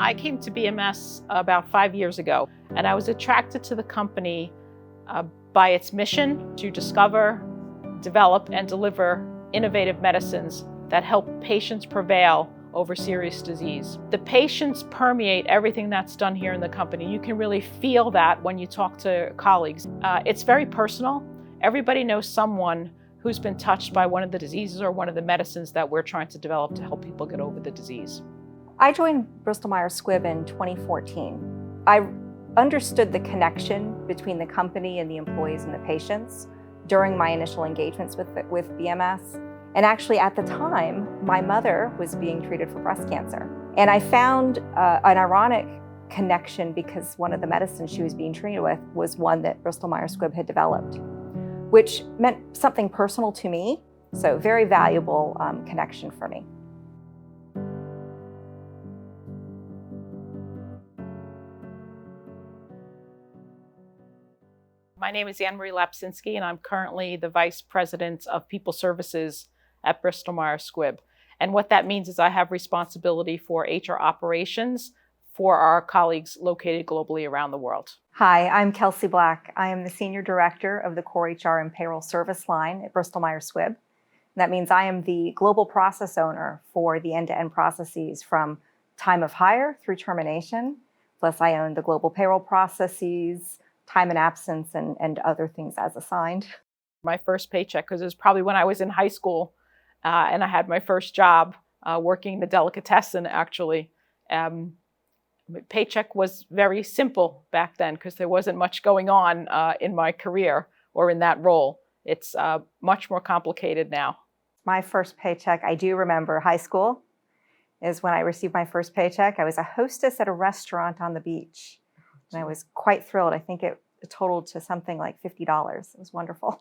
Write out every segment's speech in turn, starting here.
I came to BMS about 5 years ago, and I was attracted to the company by its mission to discover, develop, and deliver innovative medicines that help patients prevail over serious disease. The patients permeate everything that's done here in the company. You can really feel that when you talk to colleagues. It's very personal. Everybody knows someone who's been touched by one of the diseases or one of the medicines that we're trying to develop to help people get over the disease. I joined Bristol Myers Squibb in 2014. I understood the connection between the company and the employees and the patients during my initial engagements with BMS. And actually at the time, my mother was being treated for breast cancer. And I found an ironic connection because one of the medicines she was being treated with was one that Bristol Myers Squibb had developed, which meant something personal to me. So very valuable connection for me. My name is Anne-Marie Lapsinski, and I'm currently the Vice President of People Services at Bristol Myers Squibb. And what that means is I have responsibility for HR operations for our colleagues located globally around the world. Hi, I'm Kelsey Black. I am the Senior Director of the Core HR and Payroll Service Line at Bristol Myers Squibb. That means I am the global process owner for the end-to-end processes from time of hire through termination. Plus I own the global payroll processes, time and absence, and other things as assigned. My first paycheck, because it was probably when I was in high school and I had my first job working the delicatessen, actually. Paycheck was very simple back then because there wasn't much going on in my career or in that role. It's much more complicated now. My first paycheck, I do remember high school, is when I received my first paycheck. I was a hostess at a restaurant on the beach. And I was quite thrilled. I think it totaled to something like $50. It was wonderful.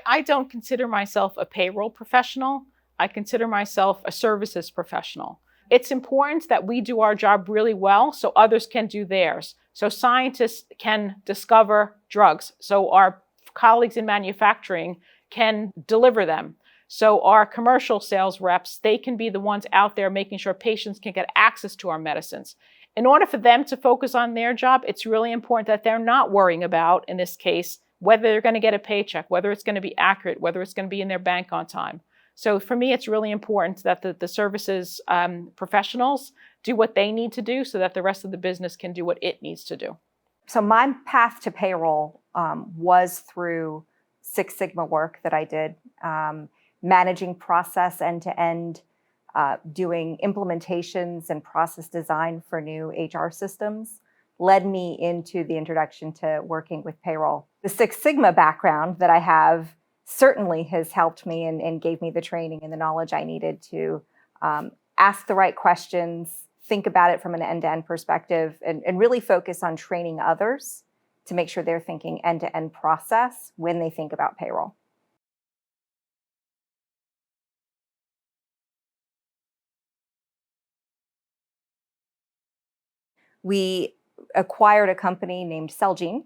I don't consider myself a payroll professional. I consider myself a services professional. It's important that we do our job really well so others can do theirs. So scientists can discover drugs. So our colleagues in manufacturing can deliver them. So our commercial sales reps, they can be the ones out there making sure patients can get access to our medicines. In order for them to focus on their job, it's really important that they're not worrying about, in this case, whether they're going to get a paycheck, whether it's going to be accurate, whether it's going to be in their bank on time. So for me, it's really important that the services professionals do what they need to do so that the rest of the business can do what it needs to do. So my path to payroll was through Six Sigma work that I did. Managing process end-to-end, doing implementations and process design for new HR systems led me into the introduction to working with payroll. The Six Sigma background that I have certainly has helped me and gave me the training and the knowledge I needed to ask the right questions, think about it from an end-to-end perspective, and really focus on training others to make sure they're thinking end-to-end process when they think about payroll. We acquired a company named Celgene,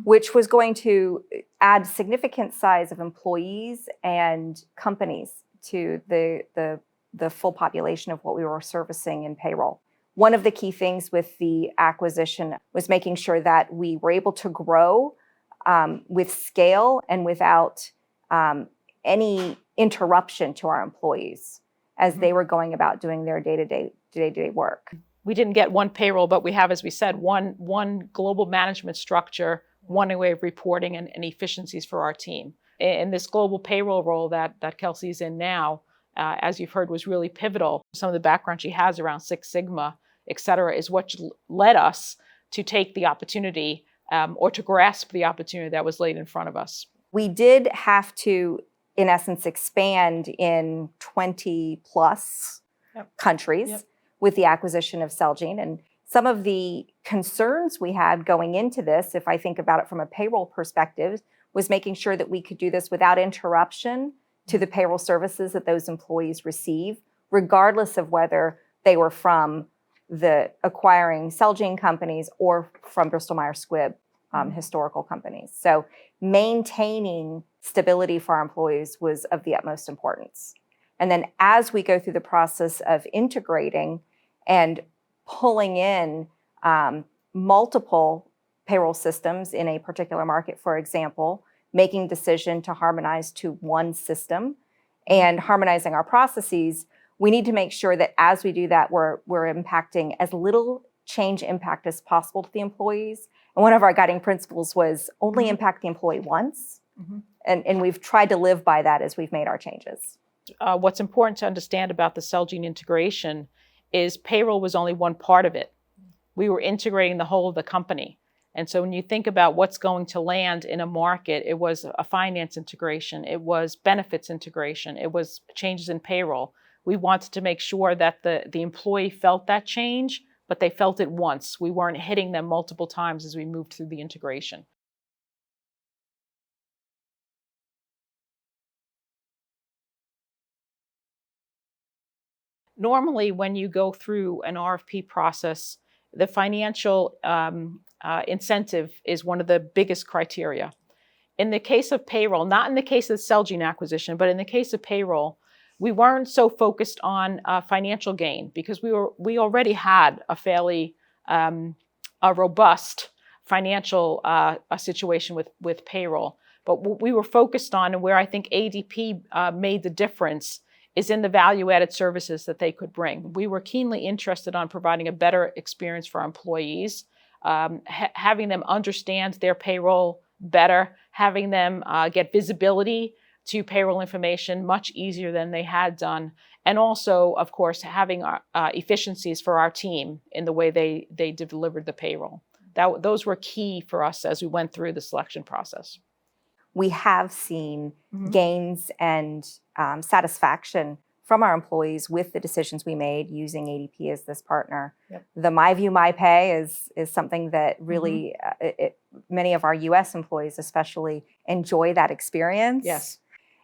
which was going to add significant size of employees and companies to the full population of what we were servicing in payroll. One of the key things with the acquisition was making sure that we were able to grow with scale and without any interruption to our employees as they were going about doing their day-to-day work. We didn't get one payroll, but we have, as we said, one global management structure, one way of reporting and efficiencies for our team. In this global payroll role that Kelsey's in now, as you've heard, was really pivotal. Some of the background she has around Six Sigma, et cetera, is what led us to take the opportunity or to grasp the opportunity that was laid in front of us. We did have to, in essence, expand in 20 plus countries with the acquisition of Celgene. And some of the concerns we had going into this, if I think about it from a payroll perspective, was making sure that we could do this without interruption to the payroll services that those employees receive, regardless of whether they were from the acquiring Celgene companies or from Bristol Myers Squibb historical companies. So maintaining stability for our employees was of the utmost importance. And then as we go through the process of integrating and pulling in multiple payroll systems in a particular market, for example, making decision to harmonize to one system and harmonizing our processes, we need to make sure that as we do that, we're impacting as little change impact as possible to the employees. And one of our guiding principles was only impact the employee once. And we've tried to live by that as we've made our changes. What's important to understand about the Celgene integration is payroll was only one part of it. We were integrating the whole of the company. And so when you think about what's going to land in a market, it was a finance integration, it was benefits integration, it was changes in payroll. We wanted to make sure that the employee felt that change, but they felt it once. We weren't hitting them multiple times as we moved through the integration. Normally, when you go through an RFP process, the financial incentive is one of the biggest criteria. In the case of payroll, not in the case of the Celgene acquisition, but in the case of payroll, we weren't so focused on financial gain because we already had a fairly a robust financial situation with payroll. But what we were focused on, and where I think ADP made the difference, is in the value-added services that they could bring. We were keenly interested on providing a better experience for our employees, having them understand their payroll better, having them get visibility to payroll information much easier than they had done, and also, of course, having efficiencies for our team in the way they delivered the payroll. Those were key for us as we went through the selection process. We have seen gains and satisfaction from our employees with the decisions we made using ADP as this partner. Yep. The My View, My Pay is something that really many of our US employees especially enjoy that experience. Yes.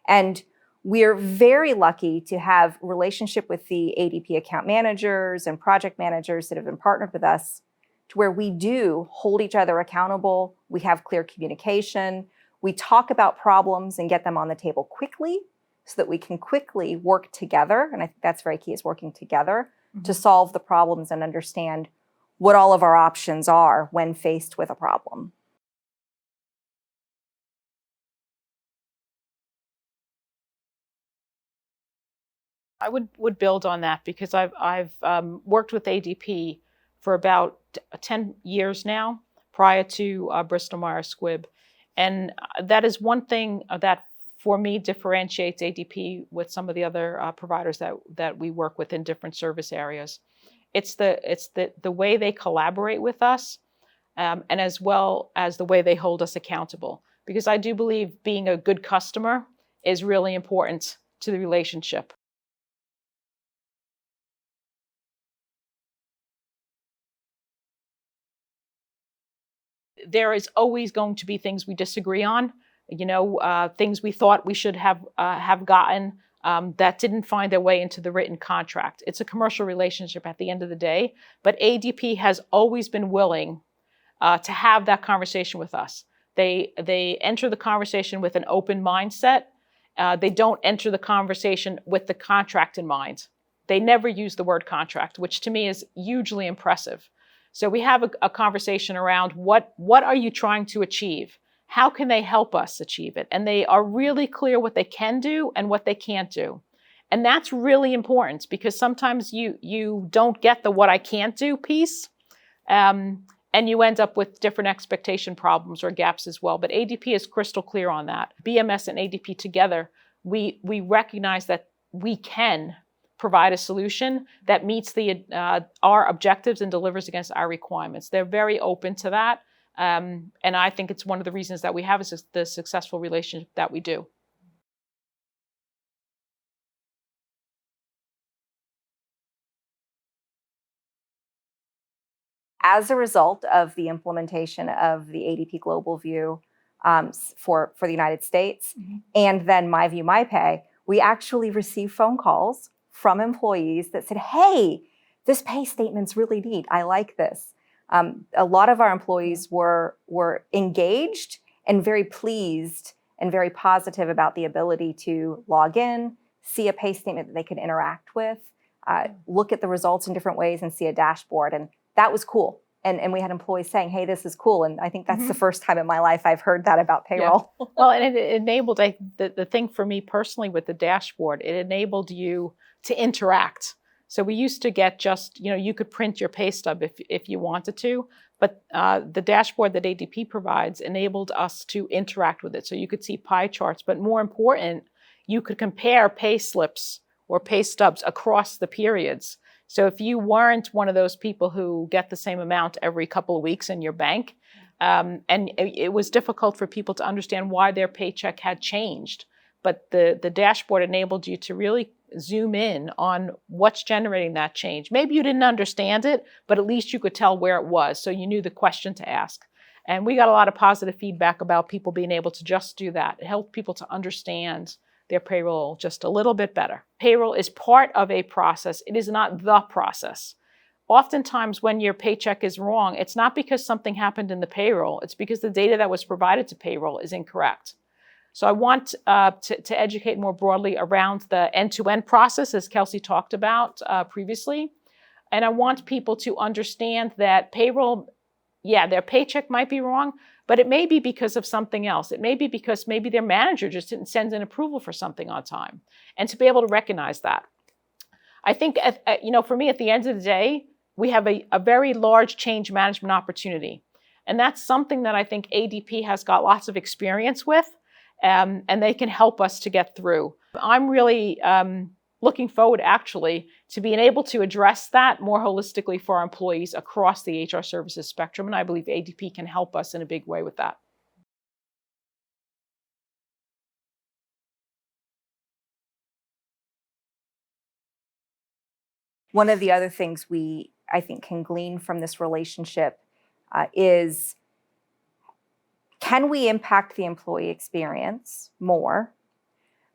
And we're very lucky to have relationship with the ADP account managers and project managers that have been partnered with us to where we do hold each other accountable. We have clear communication. We talk about problems and get them on the table quickly so that we can quickly work together. And I think that's very key, is working together to solve the problems and understand what all of our options are when faced with a problem. I would build on that because I've worked with ADP for about 10 years now, prior to Bristol Myers Squibb. And that is one thing that, for me, differentiates ADP with some of the other providers that we work with in different service areas. It's the way they collaborate with us, and as well as the way they hold us accountable. Because I do believe being a good customer is really important to the relationship. There is always going to be things we disagree on, things we thought we should have gotten that didn't find their way into the written contract. It's a commercial relationship at the end of the day, but ADP has always been willing to have that conversation with us. They enter the conversation with an open mindset. They don't enter the conversation with the contract in mind. They never use the word contract, which to me is hugely impressive. So we have a conversation around what are you trying to achieve? How can they help us achieve it? And they are really clear what they can do and what they can't do. And that's really important because sometimes you don't get the what I can't do piece, and you end up with different expectation problems or gaps as well. But ADP is crystal clear on that. BMS and ADP together, we recognize that we can provide a solution that meets our objectives and delivers against our requirements. They're very open to that. And I think it's one of the reasons that we have the successful relationship that we do. As a result of the implementation of the ADP Global View for the United States, and then My View, My Pay, we actually received phone calls from employees that said, hey, this pay statement's really neat. I like this. A lot of our employees were engaged and very pleased and very positive about the ability to log in, see a pay statement that they can interact with, look at the results in different ways and see a dashboard. And that was cool. And we had employees saying, hey, this is cool. And I think that's the first time in my life I've heard that about payroll. Yeah. Well, and it enabled, the thing for me personally with the dashboard, it enabled you to interact. So we used to get just, you could print your pay stub if you wanted to, but the dashboard that ADP provides enabled us to interact with it. So you could see pie charts, but more important, you could compare pay slips or pay stubs across the periods. So if you weren't one of those people who get the same amount every couple of weeks in your bank, and it was difficult for people to understand why their paycheck had changed, but the dashboard enabled you to really zoom in on what's generating that change. Maybe you didn't understand it, but at least you could tell where it was, so you knew the question to ask. And we got a lot of positive feedback about people being able to just do that. It helped people to understand their payroll just a little bit better. Payroll is part of a process. It is not the process. Oftentimes when your paycheck is wrong, it's not because something happened in the payroll. It's because the data that was provided to payroll is incorrect. So I want to educate more broadly around the end-to-end process, as Kelsey talked about previously. And I want people to understand that payroll, their paycheck might be wrong, but it may be because of something else. It may be because maybe their manager just didn't send an approval for something on time. And to be able to recognize that. I think, for me, at the end of the day, we have a very large change management opportunity. And that's something that I think ADP has got lots of experience with, and they can help us to get through. I'm really looking forward, actually, to being able to address that more holistically for our employees across the HR services spectrum. And I believe ADP can help us in a big way with that. One of the other things I think, can glean from this relationship is, can we impact the employee experience more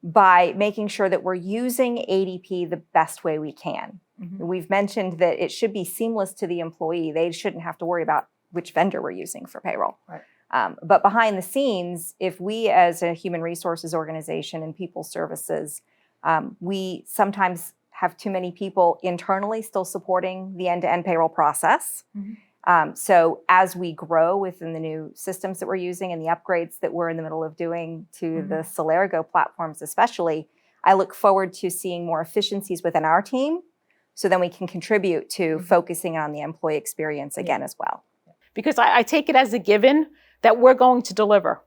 by making sure that we're using ADP the best way we can? We've mentioned that it should be seamless to the employee. They shouldn't have to worry about which vendor we're using for payroll. Right. But behind the scenes, if we as a human resources organization and people services, we sometimes have too many people internally still supporting the end-to-end payroll process. So as we grow within the new systems that we're using and the upgrades that we're in the middle of doing to the Celergo platforms especially, I look forward to seeing more efficiencies within our team, so then we can contribute to focusing on the employee experience again as well. Because I take it as a given that we're going to deliver,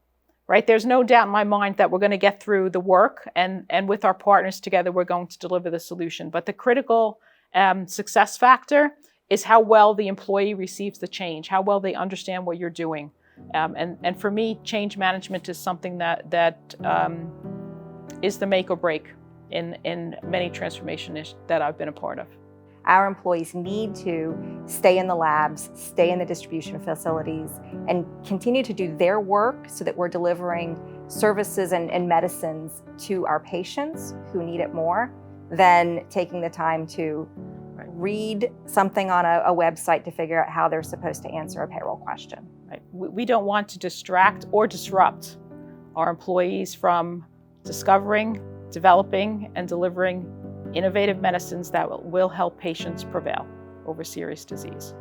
right? There's no doubt in my mind that we're going to get through the work, and with our partners together, we're going to deliver the solution. But the critical success factor is how well the employee receives the change, how well they understand what you're doing. And for me, change management is something that is the make or break in many transformations that I've been a part of. Our employees need to stay in the labs, stay in the distribution facilities, and continue to do their work so that we're delivering services and medicines to our patients who need it more than taking the time to read something on a website to figure out how they're supposed to answer a payroll question. Right. We don't want to distract or disrupt our employees from discovering, developing, and delivering innovative medicines that will help patients prevail over serious disease.